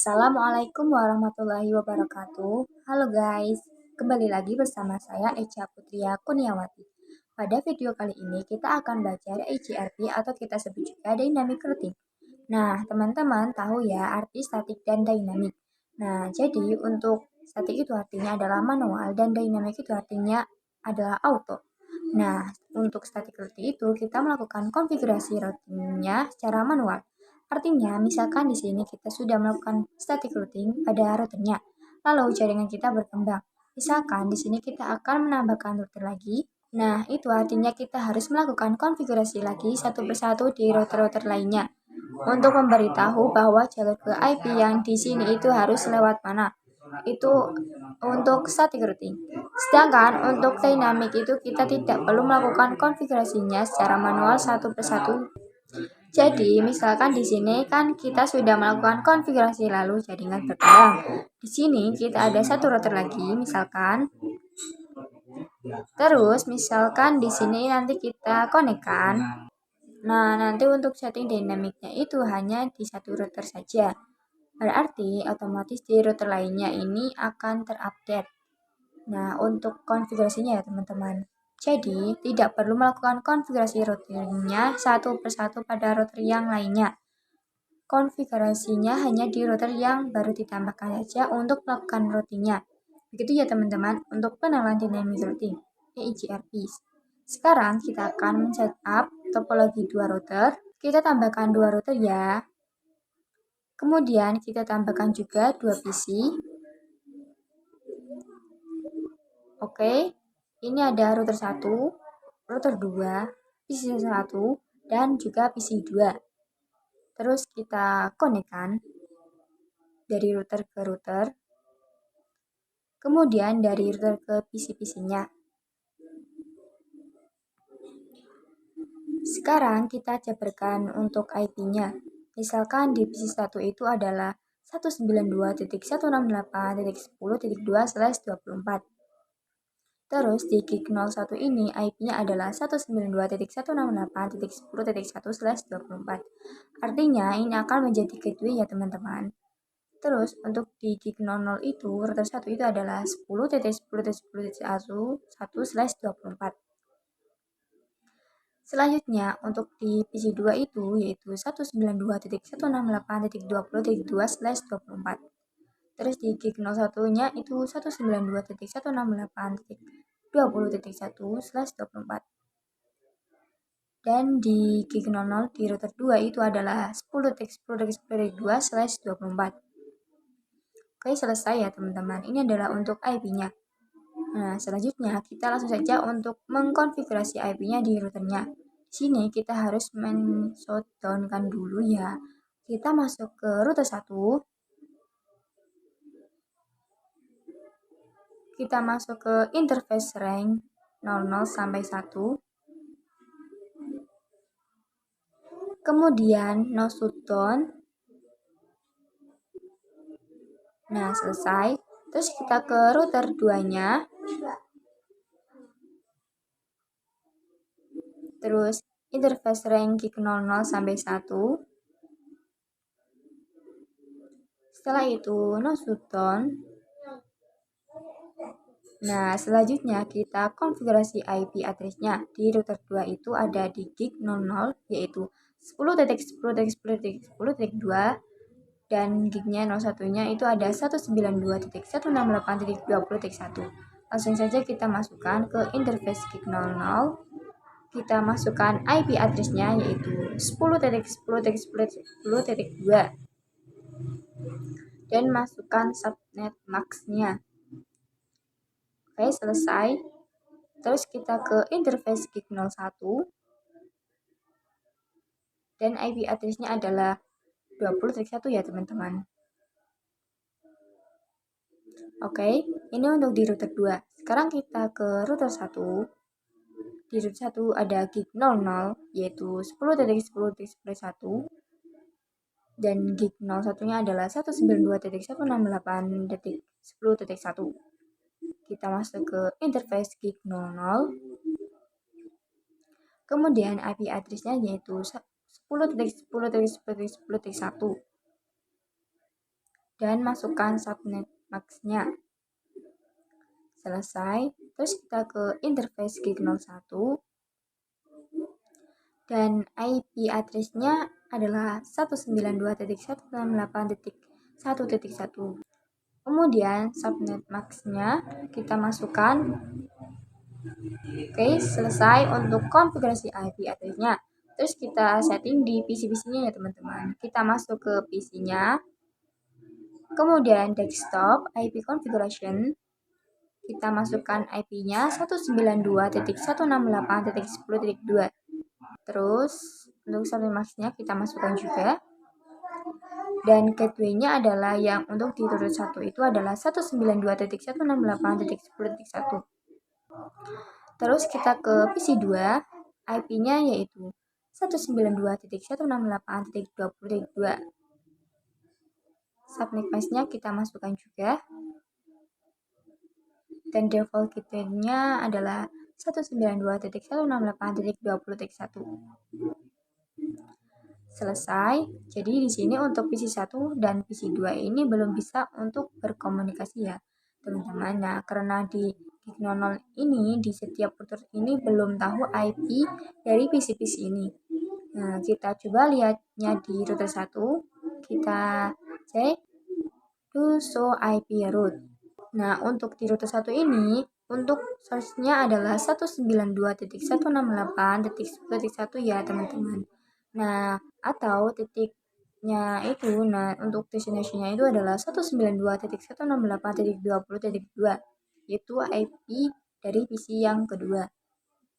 Assalamualaikum warahmatullahi wabarakatuh. Halo guys, kembali lagi bersama saya Echa Putria Kurniawati. Pada video kali ini kita akan belajar IGRT atau kita sebut juga dynamic routing. Nah, teman-teman tahu ya arti statik dan dynamic. Nah, jadi untuk statik itu artinya adalah manual dan dynamic itu artinya adalah auto. Nah, untuk static routing itu kita melakukan konfigurasi routingnya secara manual. Artinya, misalkan di sini kita sudah melakukan static routing pada routernya, lalu jaringan kita berkembang. Misalkan di sini kita akan menambahkan router lagi. Nah, itu artinya kita harus melakukan konfigurasi lagi satu persatu di router-router lainnya untuk memberitahu bahwa jalur ke IP yang di sini itu harus lewat mana. Itu untuk static routing. Sedangkan untuk dynamic itu kita tidak perlu melakukan konfigurasinya secara manual satu persatu. Jadi, misalkan di sini kan kita sudah melakukan konfigurasi lalu jaringan berkembang. Di sini kita ada satu router lagi, misalkan. Terus, misalkan di sini nanti kita konekkan. Nah, nanti untuk setting dynamicnya itu hanya di satu router saja. Berarti otomatis di router lainnya ini akan terupdate. Nah, untuk konfigurasinya ya teman-teman. Jadi, tidak perlu melakukan konfigurasi routingnya satu persatu pada router yang lainnya. Konfigurasinya hanya di router yang baru ditambahkan saja untuk melakukan routingnya. Begitu ya teman-teman untuk pengenalan dynamic routing, IGRP. Sekarang kita akan men-setup topologi dua router. Kita tambahkan dua router ya. Kemudian kita tambahkan juga dua PC. Oke, ini ada router 1, router 2, PC 1, dan juga PC 2. Terus kita konekkan dari router ke router. Kemudian dari router ke PC-PC-nya. Sekarang kita jabarkan untuk IP-nya. Misalkan di PC 1 itu adalah 192.168.10.2/24. Terus di gig 01 ini IP-nya adalah 192.168.10.1/24. Artinya ini akan menjadi gateway ya teman-teman. Terus untuk di gig 00 itu router 1 itu adalah 10.10.10.1/24. Selanjutnya untuk di PC 2 itu yaitu 192.168.20.2/24. Terus di gig 01-nya itu 192.168.20.1/24. Dan di gig 00 di router 2 itu adalah 10.10.10.2/24. Oke, selesai ya teman-teman. Ini adalah untuk IP-nya. Nah, selanjutnya kita langsung saja untuk mengkonfigurasi IP-nya di routernya. Di sini kita harus men-shutdown-kan dulu ya. Kita masuk ke router 1. Kita masuk ke interface range 00 sampai 1. Kemudian no shutdown. Nah, selesai. Terus kita ke router 2-nya. Terus interface range gig 00 sampai 1. Setelah itu no shutdown. Nah, selanjutnya kita konfigurasi IP address-nya. Di router 2 itu ada di gig 00 yaitu 10.10.10.10.2 dan gignya 01-nya itu ada 192.168.20.1. Langsung saja kita masukkan ke interface gig 00. Kita masukkan IP address-nya yaitu 10.10.10.10.2 dan masukkan subnet max-nya. Oke, selesai. Terus kita ke interface gig 01 dan IP address-nya adalah 20.1 ya teman-teman. Oke, ini untuk di router 2. Sekarang kita ke router 1. Di router 1 ada gig 00 yaitu 10.10.10.1 dan gig 01-nya adalah 192.168.10.1. Kita masuk ke interface gig 00. Kemudian IP address-nya yaitu 10.10.10.10.1 dan masukkan subnet max-nya. Selesai. Terus kita ke interface gig01 dan IP address-nya adalah 192.168.1.1. Kemudian subnet max-nya kita masukkan. Oke, selesai untuk konfigurasi IP address-nya. Terus kita setting di PC-PC-nya ya teman-teman. Kita masuk ke PC-nya. Kemudian desktop IP configuration. Kita masukkan IP-nya 192.168.10.2. Terus untuk subnet max-nya kita masukkan juga. Dan gateway-nya adalah yang untuk di root 1 itu adalah 192.168.10.1. Terus kita ke PC2, IP-nya yaitu 192.168.20.2. Subnet max-nya kita masukkan juga. Dan default gateway-nya adalah 192.168.20.1. Selesai. Jadi di sini untuk PC1 dan PC2 ini belum bisa untuk berkomunikasi ya, teman-teman. Nah, karena di Gig00 ini di setiap router ini belum tahu IP dari PC-PC ini. Nah, kita coba lihatnya di router 1. Kita cek to show IP route. Nah, untuk di router 1 ini, untuk source-nya adalah 192.168.10.1 ya, teman-teman. Nah, atau titiknya itu, nah untuk destination-nya itu adalah 192.168.20.2, yaitu IP dari PC yang kedua.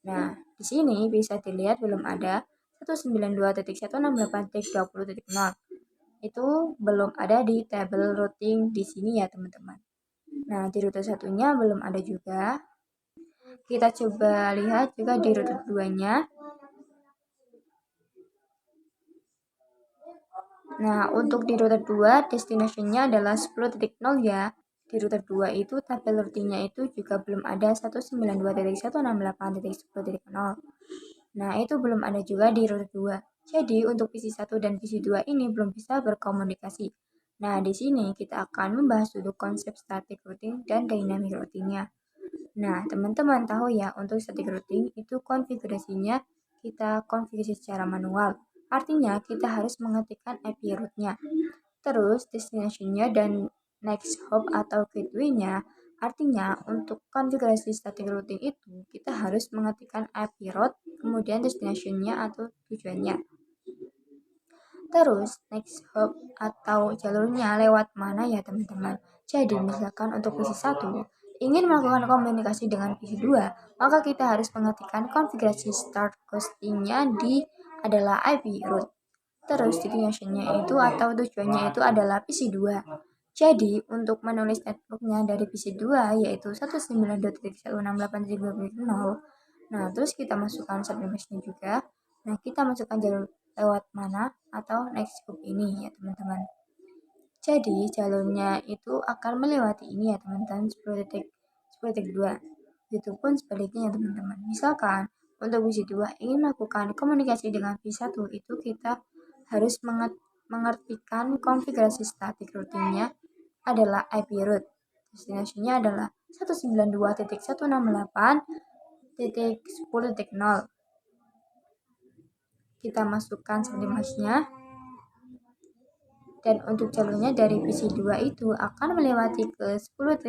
Nah, di sini bisa dilihat belum ada 192.168.20.0. Itu belum ada di table routing di sini ya, teman-teman. Nah, di router satunya belum ada juga. Kita coba lihat juga di router 2-nya. Nah, untuk di router 2, destination-nya adalah 10.0 ya. Di router 2 itu tabel routing-nya itu juga belum ada 192.168.10.0. Nah, itu belum ada juga di router 2. Jadi, untuk PC1 dan PC2 ini belum bisa berkomunikasi. Nah, di sini kita akan membahas dulu konsep static routing dan dynamic routing-nya. Nah, teman-teman tahu ya, untuk static routing itu konfigurasinya kita konfigurasi secara manual. Artinya, kita harus mengetikkan IP root-nya. Terus, destination-nya dan next hop atau gateway-nya. Artinya, untuk konfigurasi static routing itu, kita harus mengetikkan IP route, kemudian destination-nya atau tujuannya. Terus, next hop atau jalurnya lewat mana ya teman-teman. Jadi, misalkan untuk PC1, ingin melakukan komunikasi dengan PC2, maka kita harus mengetikkan konfigurasi start hosting-nya di adalah IP route. Terus, destination-nya itu atau tujuannya itu adalah PC2. Jadi, untuk menulis network-nya dari PC2 yaitu 192.168.20.0. Nah, terus kita masukkan subnet max-nya juga. Nah, kita masukkan jalur lewat mana atau next hop ini ya teman-teman. Jadi jalurnya itu akan melewati ini ya teman-teman, 10.2. Itu pun sebaliknya ya teman-teman. Misalkan untuk PC2 ingin melakukan komunikasi dengan PC1 itu kita harus mengertikan konfigurasi static routing-nya adalah IP route. Destination-nya adalah 192.168.10.0. Kita masukkan subnet max-nya. Dan untuk jalurnya dari PC2 itu akan melewati ke 10.1.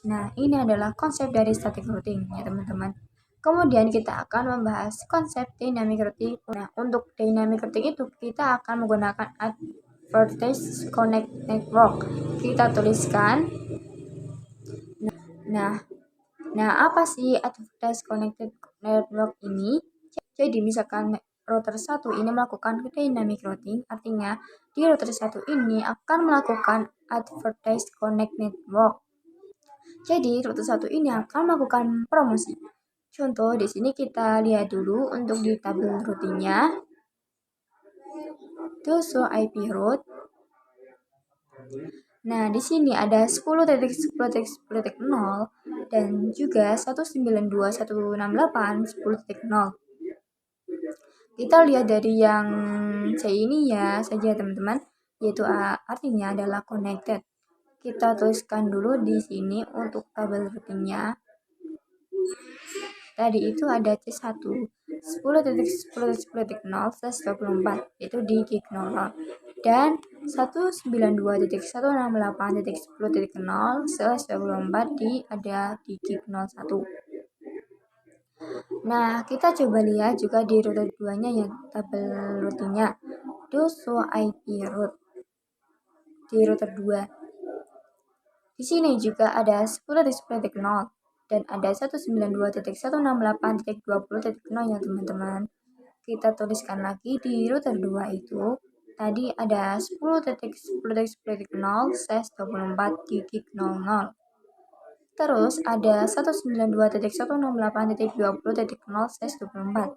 Nah, ini adalah konsep dari static routing ya teman-teman. Kemudian kita akan membahas konsep dynamic routing. Nah, untuk dynamic routing itu kita akan menggunakan Advertised Connect Network. Kita tuliskan. Nah, apa sih Advertised Connected Network ini? Jadi misalkan router 1 ini melakukan dynamic routing, artinya di router 1 ini akan melakukan advertised connect network. Jadi router 1 ini akan melakukan promosi. Contoh di sini kita lihat dulu untuk di tabel routingnya. To show IP route. Nah, di sini ada 10.10.10.0 dan juga 192.168.10.0. Kita lihat dari yang C ini ya saja teman-teman. yaitu artinya adalah connected. Kita tuliskan dulu di sini untuk tabel routingnya. Tadi itu ada C1 10.10.10.0/24 itu di gig 00 dan 192.168.10.0/24 ada di gig 01. Nah, kita coba lihat juga di router 2-nya ya, tabel routingnya. Do show IP route di router 2. Di sini juga ada 10.10.0 dan ada 192.168.20.0 ya teman-teman. Kita tuliskan lagi di router 2 itu. Tadi ada 10.10.10/24 di gig 00. Terus ada 192.168.20.0/24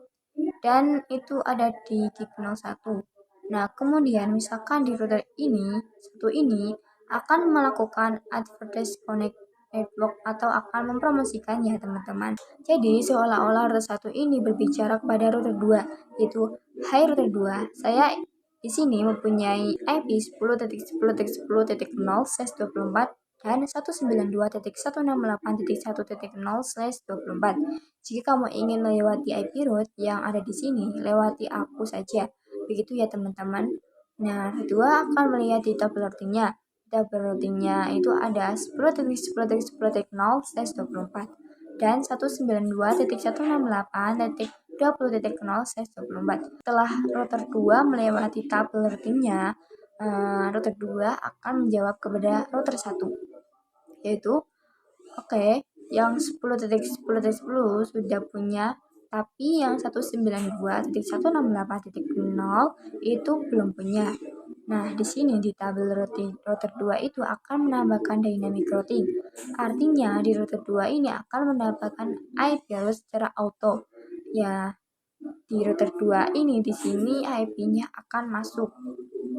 dan itu ada di gig 01. Nah, kemudian misalkan di router ini akan melakukan advertise connect network atau akan mempromosikannya teman-teman. Jadi seolah-olah router 1 ini berbicara kepada router 2, yaitu hai router 2, saya di sini mempunyai IP 10.10.10.0/24 dan 192.168.1.0/24. Jika kamu ingin melewati IP route yang ada di sini, lewati aku saja. Begitu ya teman-teman. Nah, kedua akan melihat di tabel routingnya. Tabel routingnya itu ada 10.10.10.0/24 dan 192.168.20.0/24. Setelah router 2 melewati tabel routingnya, router 2 akan menjawab kepada router 1, yaitu oke, yang 10.10.10 sudah punya, tapi yang 192.168.0 itu belum punya. Nah, di sini di tabel router 2 itu akan menambahkan dynamic routing. Artinya di router 2 ini akan mendapatkan IP route secara auto. Ya, di router 2 ini di sini IP-nya akan masuk,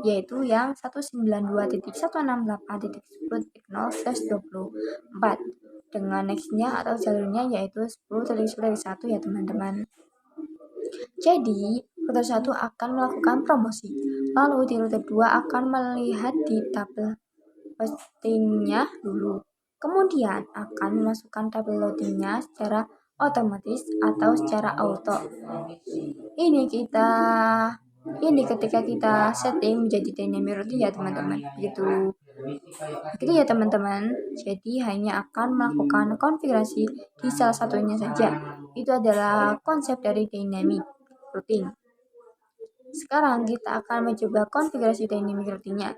yaitu yang 192.168.10.0/24 dengan nextnya atau jalurnya yaitu 10.10.1 ya teman-teman. Jadi router 1 akan melakukan promosi, lalu di router 2 akan melihat di tabel hostingnya dulu, kemudian akan memasukkan tabel loadingnya secara otomatis atau secara auto. Ini ketika kita setting menjadi dynamic routing ya teman-teman, gitu ya teman-teman. Jadi hanya akan melakukan konfigurasi di salah satunya saja. Itu adalah konsep dari dynamic routing. Sekarang kita akan mencoba konfigurasi dynamic routingnya.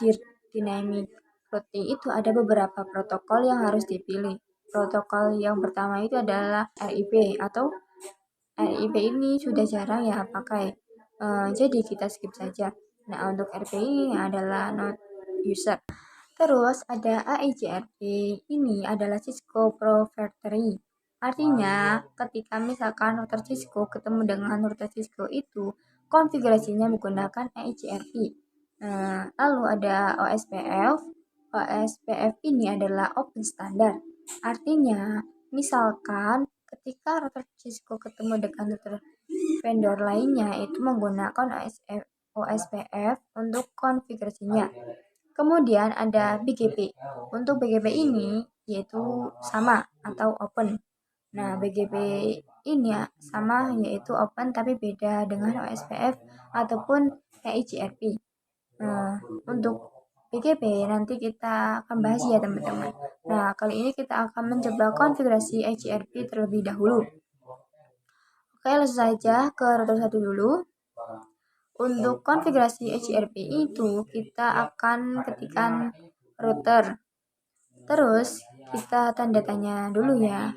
Di dynamic routing itu ada beberapa protokol yang harus dipilih. Protokol yang pertama itu adalah RIP atau RIP ini sudah jarang ya pakai, jadi kita skip saja. Nah, untuk RP ini adalah not user. Terus ada AIGRP, ini adalah Cisco Proprietary. Artinya ketika misalkan router Cisco ketemu dengan router Cisco itu konfigurasinya menggunakan AIGRP. Lalu ada OSPF. OSPF ini adalah open standard. Artinya misalkan ketika router Cisco ketemu dengan router vendor lainnya itu menggunakan OSPF untuk konfigurasinya. Kemudian ada BGP. Untuk BGP ini yaitu sama atau open. Nah, BGP ini ya sama yaitu open tapi beda dengan OSPF ataupun EIGRP. Untuk BGP nanti kita akan bahas ya teman-teman. Nah, kali ini kita akan mencoba konfigurasi EIGRP terlebih dahulu. Oke, langsung saja ke router 1 dulu. Untuk konfigurasi EIGRP itu kita akan ketikkan router. Terus kita tanda tanya dulu ya.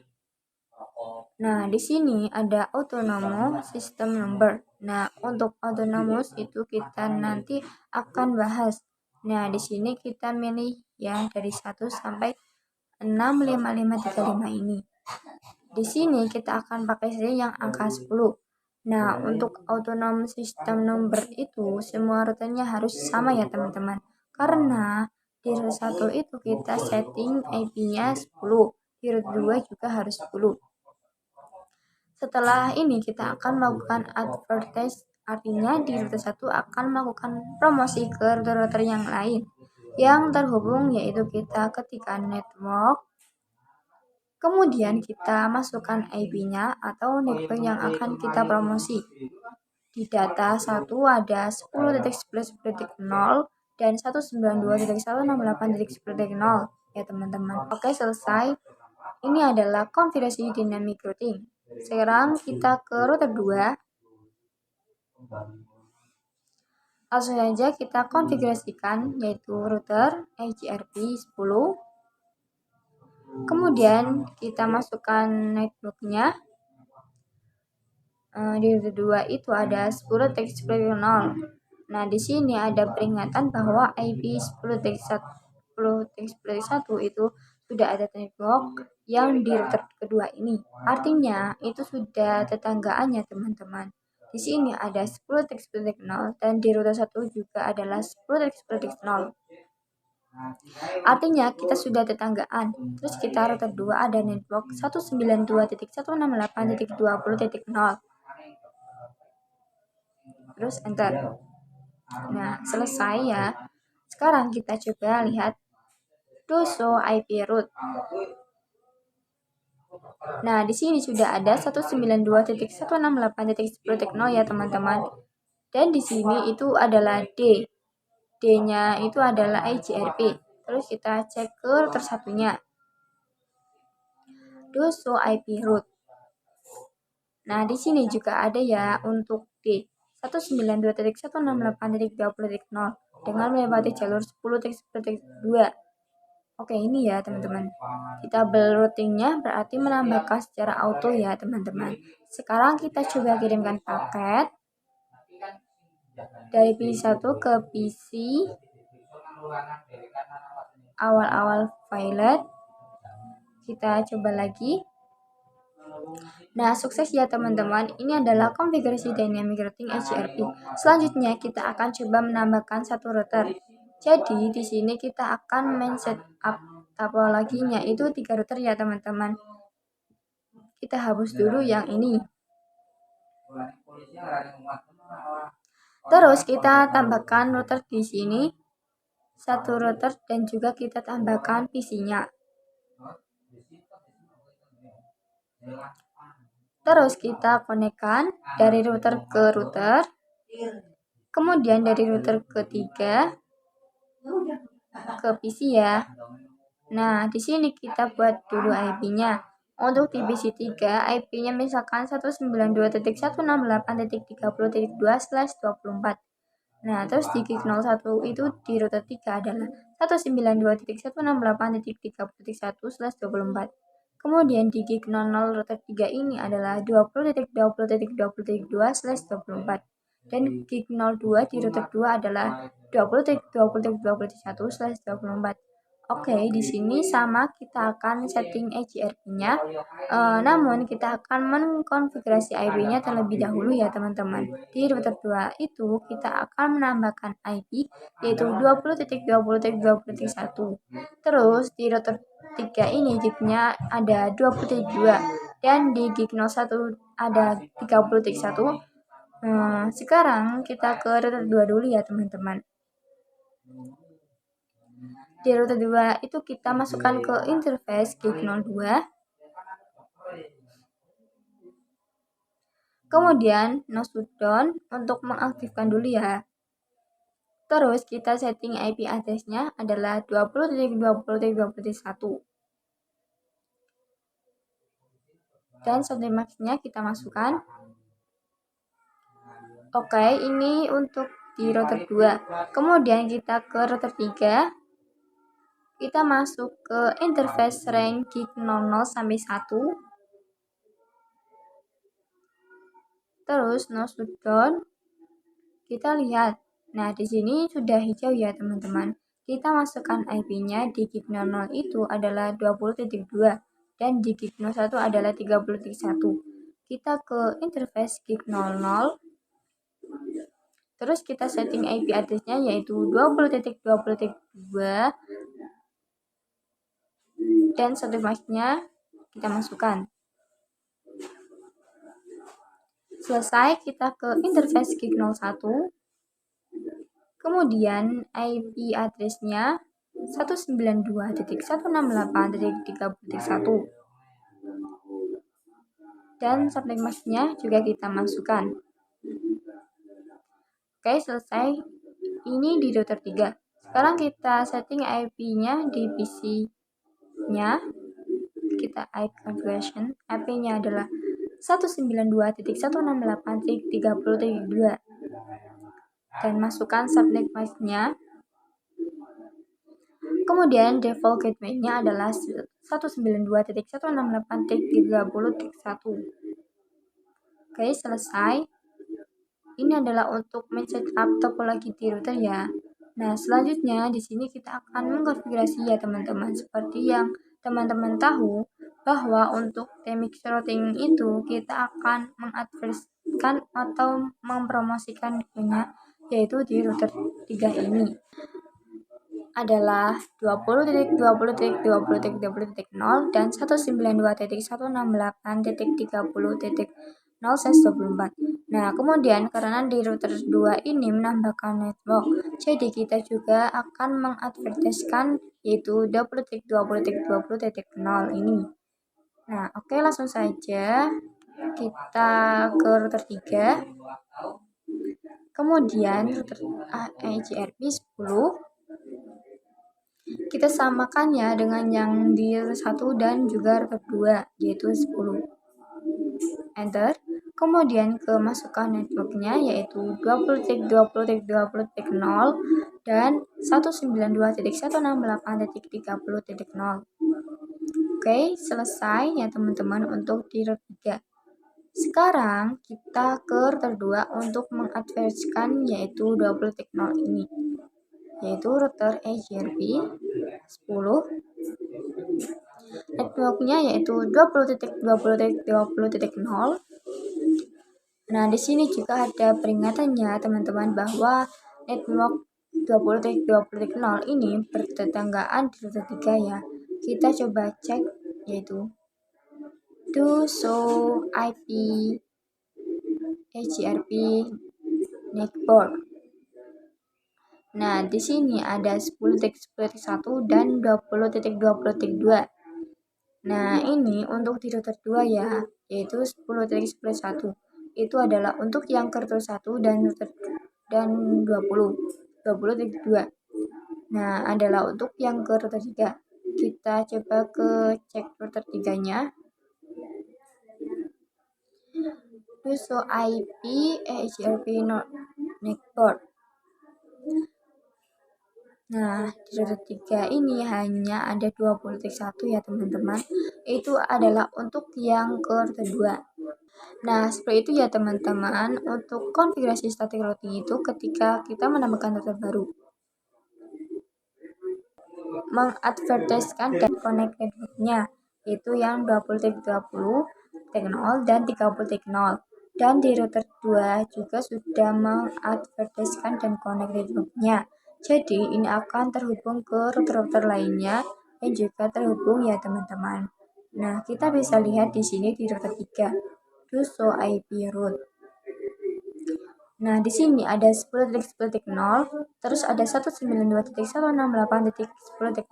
Nah, di sini ada autonomous system number. Nah, untuk autonomous itu kita nanti akan bahas. Nah, di sini kita milih yang dari 1 sampai 65535 ini. Di sini kita akan pakai saja yang angka 10. Nah, untuk autonomous system number itu semua routernya harus sama ya teman-teman. Karena di router 1 itu kita setting IP-nya 10, di router 2 juga harus 10. Setelah ini kita akan melakukan Artinya di router 1 akan melakukan promosi ke router-router yang lain yang terhubung, yaitu kita ketikkan network, kemudian kita masukkan IP-nya atau network yang akan kita promosi. Di data 1 ada 10.10.0 dan 192.168.10.0 ya teman-teman. Oke, selesai. Ini adalah konfigurasi dynamic routing. Sekarang kita ke router 2. Langsung saja kita konfigurasikan, yaitu router IGRP 10. Kemudian kita masukkan networknya. Di router 2 itu ada 10.10.0. Nah, di sini ada peringatan bahwa IP 10.10.1 itu sudah ada network yang di router kedua ini. Artinya itu sudah tetanggaannya teman-teman. Di sini ada 10.10.0 dan di router 1 juga adalah 10.10.0. Artinya kita sudah tetanggaan. Terus kita router 2 ada network 192.168.20.0. Terus enter. Nah, selesai ya. Sekarang kita coba lihat do show IP route. Nah, di sini sudah ada 192.168.10.0 ya teman-teman. Dan di sini itu adalah D. D-nya itu adalah IGRP. Terus kita cek ke router satunya. Do show IP route. Nah, di sini juga ada ya untuk D. 192.168.20.0 dengan melewati jalur 10.10.2. Oke, ini ya teman-teman. Kita tabel routingnya berarti menambahkan secara auto ya teman-teman. Sekarang kita coba kirimkan paket dari PC1 ke PC awal-awal violet. Kita coba lagi. Nah, sukses ya teman-teman. Ini adalah konfigurasi dynamic routing IGRP. Selanjutnya kita akan coba menambahkan satu router. Jadi di sini kita akan men-setup topologinya itu 3 router ya teman-teman. Kita hapus dulu yang ini. Terus kita tambahkan router di sini, satu router, dan juga kita tambahkan PC-nya. Terus kita konekkan dari router ke router, kemudian dari router ketiga ke PC ya. Nah, di sini kita buat dulu IP-nya. Untuk di PC3, IP-nya misalkan 192.168.30.2/24. Nah, terus di gig 01 itu di router 3 adalah 192.168.30.1/24. Kemudian di gig 00 router 3 ini adalah 20.20.20.2/24. Dan gig 02 di router 2 adalah 20.20.20.21/24. Oke, di sini sama kita akan setting IGRP-nya. Namun kita akan mengkonfigurasi IP-nya terlebih dahulu ya teman-teman. Di router 2 itu kita akan menambahkan IP yaitu 20.20.20.1. Terus di router 3 ini gig-nya ada 20.2 dan di gig 01 ada 30.1. Sekarang kita ke router 2 dulu ya teman-teman. Di router 2 itu kita masukkan ke interface gig 02. Kemudian no shutdown untuk mengaktifkan dulu ya. Terus kita setting IP address-nya adalah 20.20.20.1. Dan subnet max-nya kita masukkan. Oke, ini untuk di router 2. Kemudian kita ke router 3. Kita masuk ke interface range gig 00 sampai 1. Terus no shutdown. Kita lihat. Nah, di sini sudah hijau ya, teman-teman. Kita masukkan IP-nya di gig 00 itu adalah 20.2 dan di gig 01 adalah 30.1. Kita ke interface gig 00. Terus kita setting IP address-nya yaitu 20.20.2 dan subnet max-nya kita masukkan. Selesai, kita ke interface gig 01. Kemudian IP address-nya 192.168.30.1 dan subnet mask-nya juga kita masukkan. Oke, selesai. Ini di router 3. Sekarang kita setting IP-nya di PC-nya. Kita IP configuration. IP-nya adalah 192.168.30.2 dan masukkan subnet mask-nya. Kemudian default gateway-nya adalah 192.168.30.1. Oke, selesai. Ini adalah untuk men-setup topologi di router ya. Nah, selanjutnya di sini kita akan mengkonfigurasi ya teman-teman. Seperti yang teman-teman tahu bahwa untuk TMX routing itu kita akan mengadvertiskan atau mempromosikan yaitu di router 3 ini adalah 20.20.20.20.0 dan 192.168.30.0/24. Nah, kemudian karena di router 2 ini menambahkan network, jadi kita juga akan mengadvertiskan yaitu 20.20.20.0 ini. Nah, oke, langsung saja kita ke router 3. Kemudian router ECRP 10 kita samakannya dengan yang di router 1 dan juga router 2 yaitu 10. Enter. Kemudian ke masukan networknya yaitu 20.20.20.0 dan 192.168.30.0. Oke, selesai ya teman-teman untuk di router 3. Sekarang kita ke router 2 untuk mengadvertiskan yaitu 20.0 ini, yaitu router ECRP 10. Networknya yaitu 20.20.20.0. Nah, di sini juga ada peringatannya teman-teman bahwa network 20.20.0 ini bertetanggaan di router 3 ya. Kita coba cek yaitu do show IP ECRP network. Nah, di sini ada 10.10.1 dan 20.20.2. Nah, ini untuk di router 2 ya, yaitu 10.10.1. Itu adalah untuk yang ke router 1 dan 20.2. Nah, adalah untuk yang ke router 3. Kita coba ke cek router 3-nya. So IP ECRP network. Nah, di router 3 ini hanya ada 20.1 ya teman-teman. Itu adalah untuk yang ke router 2. Nah, seperti itu ya teman-teman untuk konfigurasi static routing itu ketika kita menambahkan router baru. Mengadvertiskan dan connect networknya yaitu yang 20.20.0 dan 30.0. Dan di router 2 juga sudah mengadvertiskan dan connect networknya. Jadi ini akan terhubung ke router-router lainnya dan juga terhubung ya teman-teman. Nah, kita bisa lihat di sini di router 3. Do show IP route. Nah, di sini ada 10.10.0, terus ada 192.168.10.0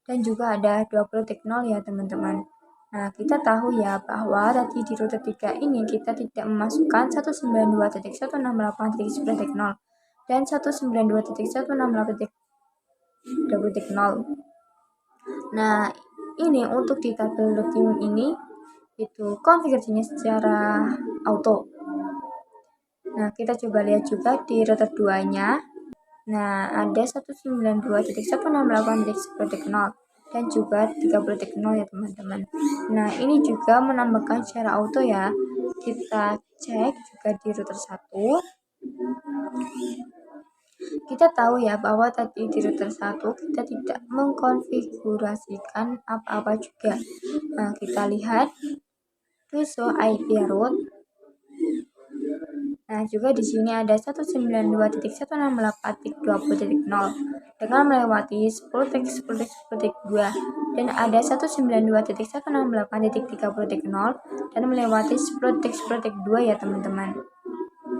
dan juga ada 20.0 ya teman-teman. Nah, kita tahu ya bahwa tadi di router 3 ini kita tidak memasukkan 192.168.10.0 dan 192.168.20.0. Nah, ini untuk di tabel routing ini itu konfigurasinya secara auto. Nah, kita coba lihat juga di router 2-nya. Nah, ada 192.168.10.0 dan juga 30.0 ya teman-teman. Nah, ini juga menambahkan secara auto ya. Kita cek juga di router 1. Kita tahu ya bahwa tadi di router 1 kita tidak mengkonfigurasikan apa-apa juga. Nah, kita lihat to show IP route. Nah, juga di sini ada 192.168.20.0 dengan melewati 10.10.10.2 dan ada 192.168.30.0 dan melewati 10.10.2 ya teman-teman.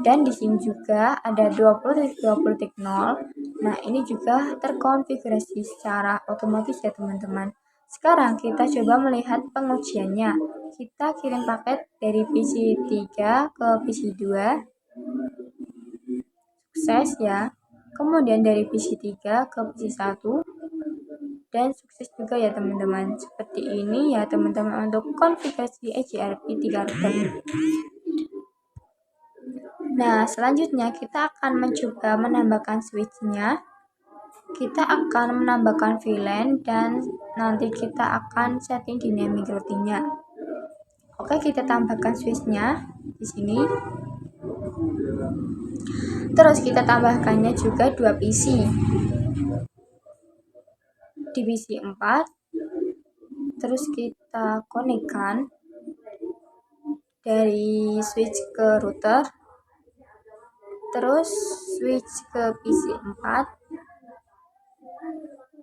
Dan di sini juga ada 20.20.0. Nah, ini juga terkonfigurasi secara otomatis ya teman-teman. Sekarang kita coba melihat pengujiannya. Kita kirim paket dari PC 3 ke PC 2. Sukses ya. Kemudian dari PC 3 ke PC 1 dan sukses juga ya teman-teman. Seperti ini ya teman-teman untuk konfigurasi ECRP 3 router. Nah, selanjutnya kita akan mencoba menambahkan switch-nya. Kita akan menambahkan VLAN dan nanti kita akan setting dynamic routing-nya. Oke, kita tambahkan switch-nya di sini. Terus kita tambahkannya juga 2 PC. Di PC 4. Terus kita konekkan dari switch ke router. Terus switch ke PC 4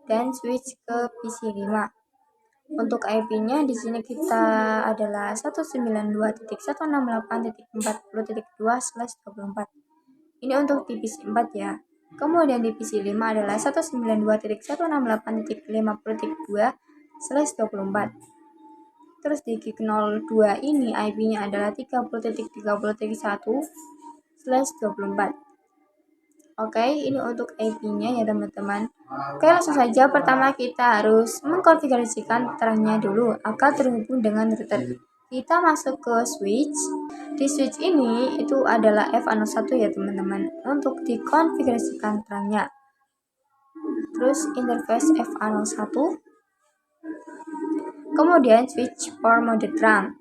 dan switch ke PC 5. Untuk IP-nya di sini kita adalah 192.168.40.2/24. Ini untuk di PC 4 ya. Kemudian di PC 5 adalah 192.168.50.2/24. Terus di gig 02 ini IP-nya adalah 30.30.1/24. Oke, ini untuk IP-nya ya teman-teman. Oke, langsung saja. Pertama kita harus mengkonfigurasikan terangnya dulu agar terhubung dengan router. Kita masuk ke switch. Di switch ini itu adalah FA01 ya teman-teman untuk dikonfigurasikan terangnya. Terus interface FA01. Kemudian switch for mode terang.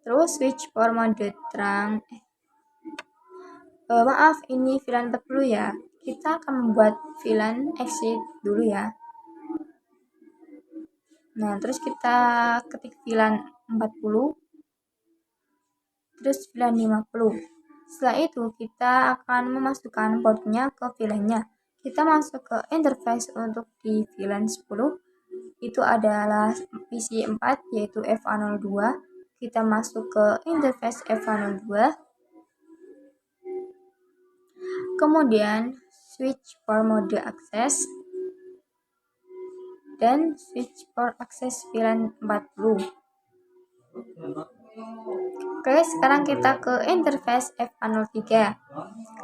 Terus switch for mode terang. Maaf, ini VLAN 40 ya. Kita akan membuat VLAN exit dulu ya. Nah, terus kita ketik VLAN 40. Terus VLAN 50. Setelah itu kita akan memasukkan portnya ke VLAN-nya. Kita masuk ke interface untuk di VLAN 10. Itu adalah PC 4 yaitu FA02. Kita masuk ke interface FA02. Kemudian switch for mode access dan switch for access VLAN 40. Oke, sekarang kita ke interface FA03.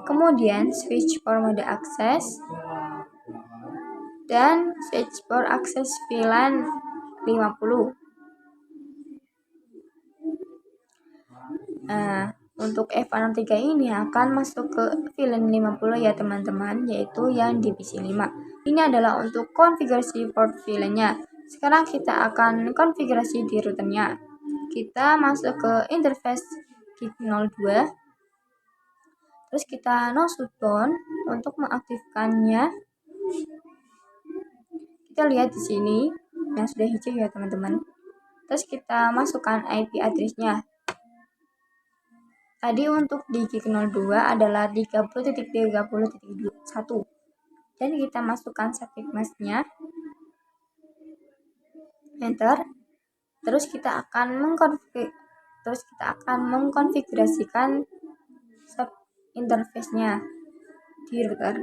Kemudian switch for mode access dan switch for access VLAN 50. Nah, untuk FA03 ini akan masuk ke VLAN 50 ya teman-teman, yaitu yang di PC 5. Ini adalah untuk konfigurasi port VLAN-nya. Sekarang kita akan konfigurasi di routernya. Kita masuk ke interface gig 02. Terus kita no shutdown untuk mengaktifkannya. Kita lihat di sini yang sudah hijau ya teman-teman. Terus kita masukkan IP address-nya. Tadi untuk di gig 02 adalah 30.30.1 dan kita masukkan subnet mask-nya, enter. Terus kita akan mengkonfigurasikan sub interface-nya di router.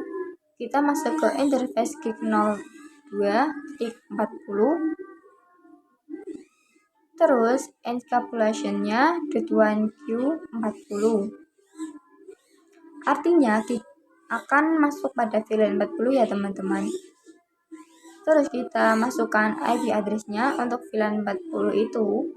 Kita masuk ke interface gig 02.40. Terus encapsulation-nya .1Q40. Artinya akan masuk pada VLAN 40 ya teman-teman. Terus kita masukkan IP address-nya untuk VLAN 40 itu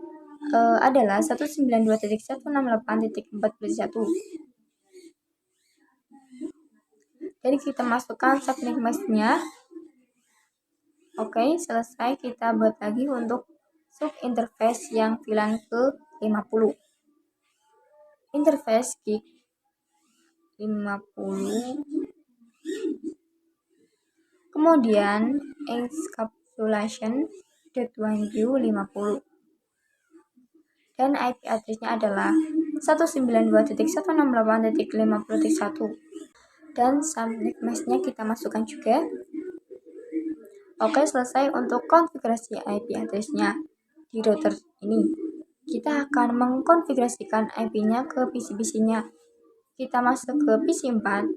adalah 192.168.41. Jadi kita masukkan subnet mask-nya. Oke, selesai. Kita buat lagi untuk sub interface yang VLAN ke 50. Interface gig 50. Kemudian encapsulation .1Q50. dan IP address-nya adalah 192.168.50.1 dan subnet mask-nya kita masukkan juga. Oke, selesai untuk konfigurasi IP address-nya di router ini. Kita akan mengkonfigurasikan IP-nya ke PC-PC-nya. Kita masuk ke PC 4,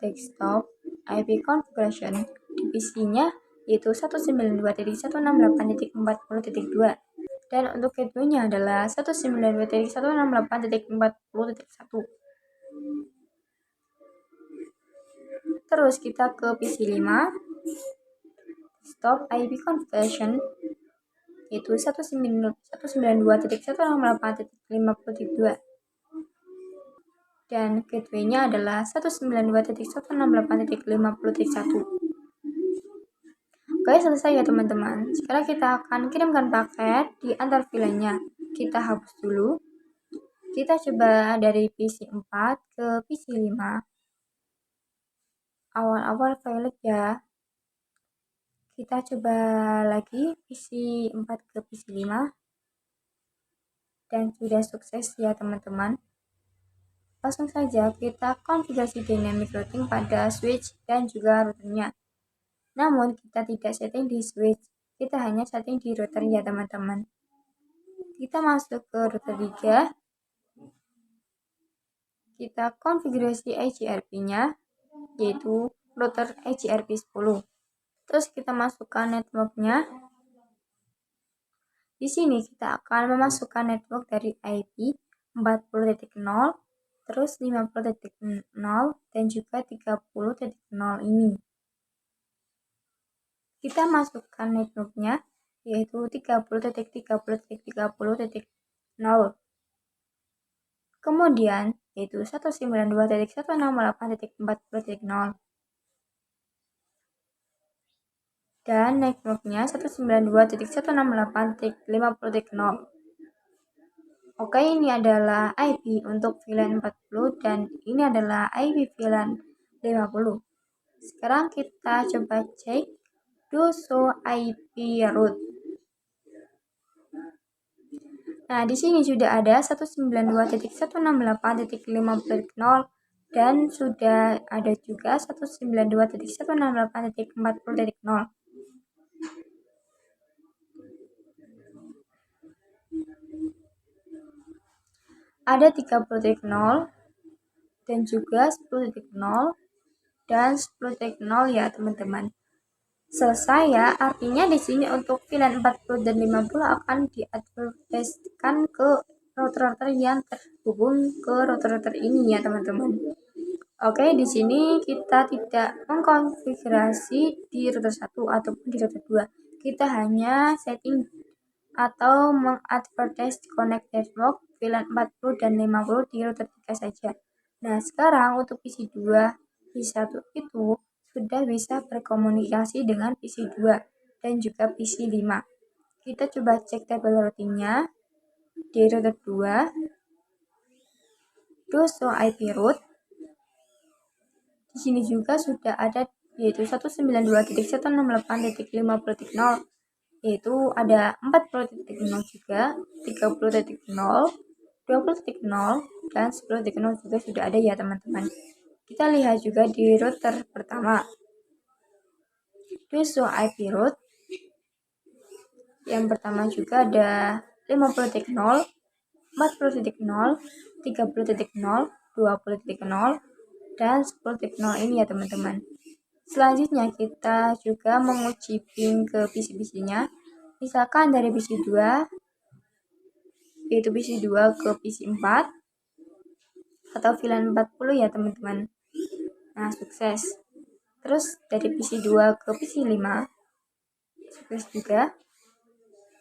desktop, IP configuration di PC-nya yaitu 192.168.40.2 dan untuk gateway-nya adalah 192.168.40.1. Terus kita ke PC 5, desktop IP configuration yaitu 192.168.50.2 dan gateway-nya adalah 192.168.50.1. Oke, selesai ya teman-teman. Sekarang kita akan kirimkan paket di antar VLAN-nya. Kita hapus dulu. Kita coba dari PC 4 ke PC 5. Awal-awal valid ya. Kita coba lagi PC 4 ke PC 5. Dan sudah sukses ya teman-teman. Langsung saja kita konfigurasi dynamic routing pada switch dan juga routernya. Namun kita tidak setting di switch, kita hanya setting di router ya teman-teman. Kita masuk ke router 3, kita konfigurasi IGRP-nya, yaitu router IGRP 10. Terus kita masukkan network-nya. Di sini kita akan memasukkan network dari IP 40.0, terus 50.0, dan juga 30.0 ini. Kita masukkan networknya yaitu 30.30.30.0. Kemudian yaitu 192.168.40.0 dan networknya 192.168.50.0. Oke, ini adalah IP untuk VLAN 40 dan ini adalah IP VLAN 50. Sekarang kita coba cek do show IP root. Nah, di sini sudah ada 192.168.50.0 dan sudah ada juga 192.168.40.0. Ada 30.0 dan juga 10.0 dan 10.0 ya teman-teman. Selesai ya, artinya di sini untuk VLAN 40 dan 50 akan diadvertiskan ke router-router yang terhubung ke router-router ini ya teman-teman. Oke, di sini kita tidak mengkonfigurasi di router 1 ataupun di router 2. Kita hanya setting atau mengadvertise connect network VLAN 40 dan 50 di router 3 saja. Nah, sekarang untuk PC 2, PC 1 itu sudah bisa berkomunikasi dengan PC 2 dan juga PC 5. Kita coba cek tabel routingnya di router 2. Do show IP root. Di sini juga sudah ada yaitu 192.168.50.0 yaitu ada 40.0 juga, 30.0, 20.0 dan 10.0 juga sudah ada ya teman-teman. Kita lihat juga di router pertama. Do show IP root. Yang pertama juga ada 50.0, 40.0, 30.0, 20.0 dan 10.0 ini ya teman-teman. Selanjutnya kita juga menguji ping ke PC-PC-nya. Misalkan dari PC 2 yaitu PC 2 ke PC 4 atau VLAN 40 ya teman-teman. Nah, sukses. Terus dari PC 2 ke PC 5 sukses juga.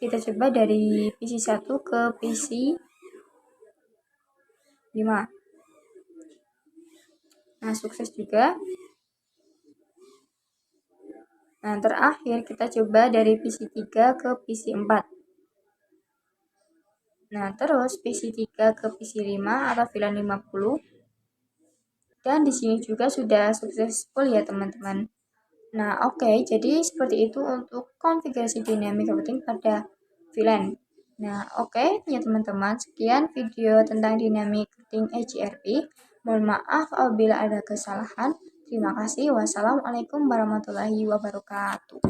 Kita coba dari PC 1 ke PC 5. Nah, sukses juga. Nah, terakhir kita coba dari PC 3 ke PC 4. Nah, terus PC 3 ke PC 5 atau VLAN 50. Dan di sini juga sudah successful ya teman-teman. Nah, oke, jadi seperti itu untuk konfigurasi dynamic routing pada VLAN. Nah, oke ya teman-teman, sekian video tentang dinamik routing HRP. Mohon maaf apabila ada kesalahan. Terima kasih. Wassalamualaikum warahmatullahi wabarakatuh.